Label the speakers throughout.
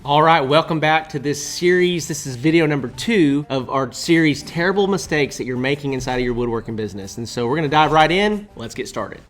Speaker 1: All right, welcome back to this series. This is video number 2 of our series, Terrible Mistakes That You're Making Inside of Your Woodworking Business. And so we're gonna dive right in. Let's get started.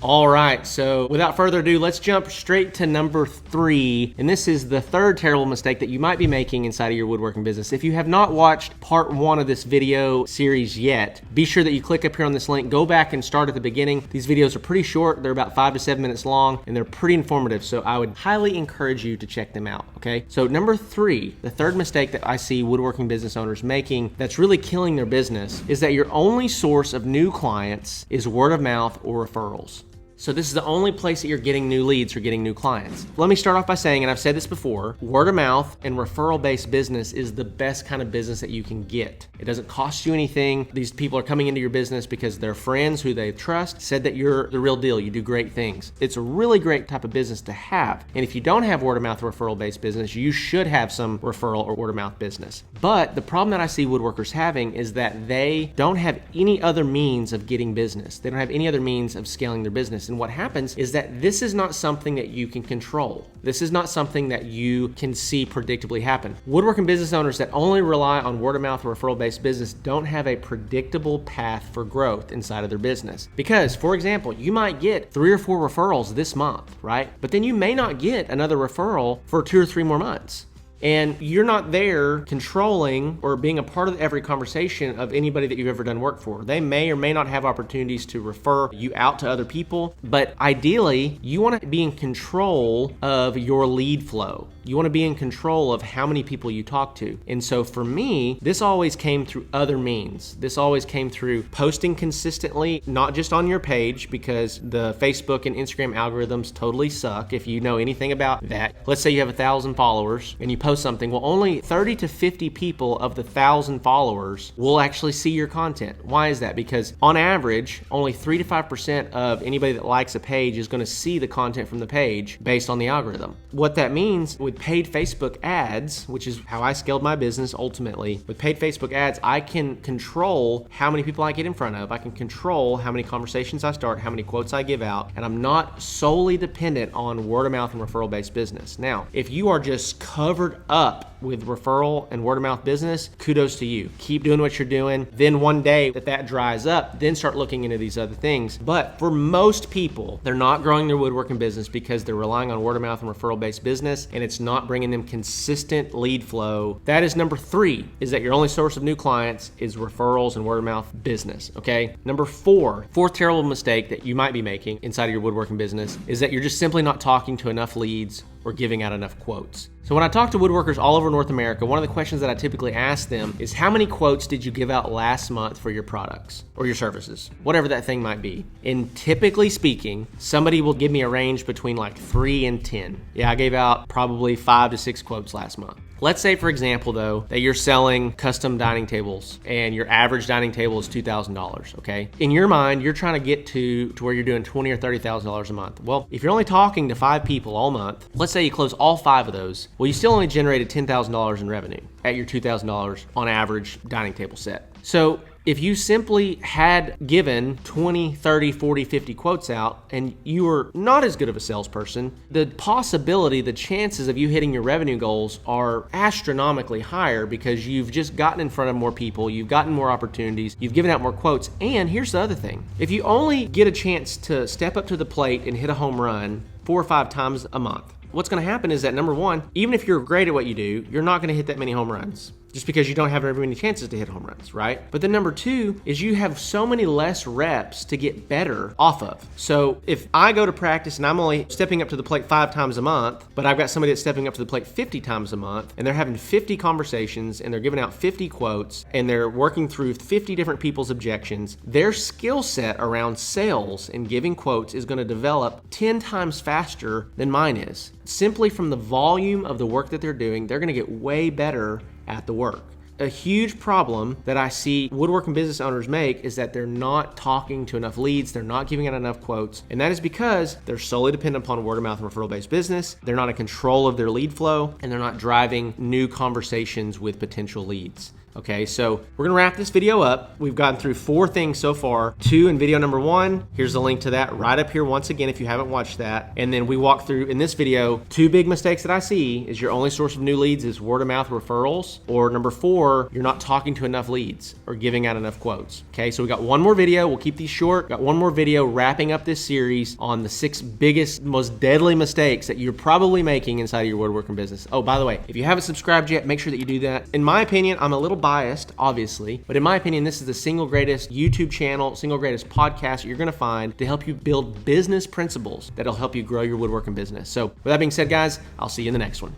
Speaker 1: All right, so without further ado, let's jump straight to number 3. And this is the third terrible mistake that you might be making inside of your woodworking business. If you have not watched part 1 of this video series yet, be sure that you click up here on this link, go back and start at the beginning. These videos are pretty short. They're about 5 to 7 minutes long, and they're pretty informative. So I would highly encourage you to check them out, okay? So number 3, the third mistake that I see woodworking business owners making that's really killing their business is that your only source of new clients is word of mouth or referrals. So this is the only place that you're getting new leads or getting new clients. Let me start off by saying, and I've said this before, word of mouth and referral-based business is the best kind of business that you can get. It doesn't cost you anything. These people are coming into your business because their friends who they trust said that you're the real deal. You do great things. It's a really great type of business to have. And if you don't have word of mouth or referral-based business, you should have some referral or word of mouth business. But the problem that I see woodworkers having is that they don't have any other means of getting business. They don't have any other means of scaling their business. And what happens is that this is not something that you can control. This is not something that you can see predictably happen. Woodworking business owners that only rely on word of mouth or referral-based business don't have a predictable path for growth inside of their business. Because, for example, you might get 3 or 4 referrals this month, right? But then you may not get another referral for 2 or 3 more months. And you're not there controlling or being a part of every conversation of anybody that you've ever done work for. They may or may not have opportunities to refer you out to other people, but ideally, you want to be in control of your lead flow. You want to be in control of how many people you talk to. And so for me, this always came through other means. This always came through posting consistently, not just on your page, because the Facebook and Instagram algorithms totally suck if you know anything about that. Let's say you have 1,000 followers and you post something. Well, only 30 to 50 people of the 1,000 followers will actually see your content. Why is that? Because on average, only 3 to 5% of anybody that likes a page is going to see the content from the page based on the algorithm. What that means with paid Facebook ads, which is how I scaled my business ultimately, with paid Facebook ads, I can control how many people I get in front of. I can control how many conversations I start, how many quotes I give out, and I'm not solely dependent on word of mouth and referral-based business. Now, if you are just covered up with referral and word of mouth business, kudos to you. Keep doing what you're doing. Then one day that dries up, then start looking into these other things. But for most people, they're not growing their woodworking business because they're relying on word of mouth and referral-based business, and it's not bringing them consistent lead flow. That is number 3, is that your only source of new clients is referrals and word of mouth business, okay? Number 4, fourth terrible mistake that you might be making inside of your woodworking business is that you're just simply not talking to enough leads or giving out enough quotes. So when I talk to woodworkers all over North America, one of the questions that I typically ask them is, how many quotes did you give out last month for your products or your services, whatever that thing might be? And typically speaking, somebody will give me a range between like 3 and 10. Yeah, I gave out probably 5 to 6 quotes last month. Let's say, for example, though, that you're selling custom dining tables and your average dining table is $2,000, okay? In your mind, you're trying to get to where you're doing $20,000 or $30,000 a month. Well, if you're only talking to 5 people all month, let's say you close all 5 of those, well, you still only generated $10,000 in revenue at your $2,000 on average dining table set. So if you simply had given 20, 30, 40, 50 quotes out and you were not as good of a salesperson, the possibility, the chances of you hitting your revenue goals are astronomically higher because you've just gotten in front of more people, you've gotten more opportunities, you've given out more quotes. And here's the other thing. If you only get a chance to step up to the plate and hit a home run 4 or 5 times a month, what's going to happen is that, number 1, even if you're great at what you do, you're not going to hit that many home runs just because you don't have very many chances to hit home runs, right? But then number 2 is you have so many less reps to get better off of. So if I go to practice and I'm only stepping up to the plate 5 times a month, but I've got somebody that's stepping up to the plate 50 times a month, and they're having 50 conversations and they're giving out 50 quotes and they're working through 50 different people's objections, their skill set around sales and giving quotes is going to develop 10 times faster than mine is. Simply from the volume of the work that they're doing, they're going to get way better at the work. A huge problem that I see woodworking business owners make is that they're not talking to enough leads, they're not giving out enough quotes, and that is because they're solely dependent upon word of mouth and referral-based business, they're not in control of their lead flow, and they're not driving new conversations with potential leads. Okay, so we're gonna wrap this video up. We've gotten through 4 things so far. 2 in video number 1. Here's the link to that right up here once again if you haven't watched that. And then we walk through, in this video, 2 big mistakes that I see is your only source of new leads is word of mouth referrals, or number 4, you're not talking to enough leads or giving out enough quotes. Okay, so we got one more video. We'll keep these short. Got one more video wrapping up this series on the 6 biggest, most deadly mistakes that you're probably making inside of your woodworking business. Oh, by the way, if you haven't subscribed yet, make sure that you do that. In my opinion, I'm a little biased, obviously, but in my opinion, this is the single greatest YouTube channel, single greatest podcast you're gonna find to help you build business principles that'll help you grow your woodworking business. So with that being said, guys, I'll see you in the next one.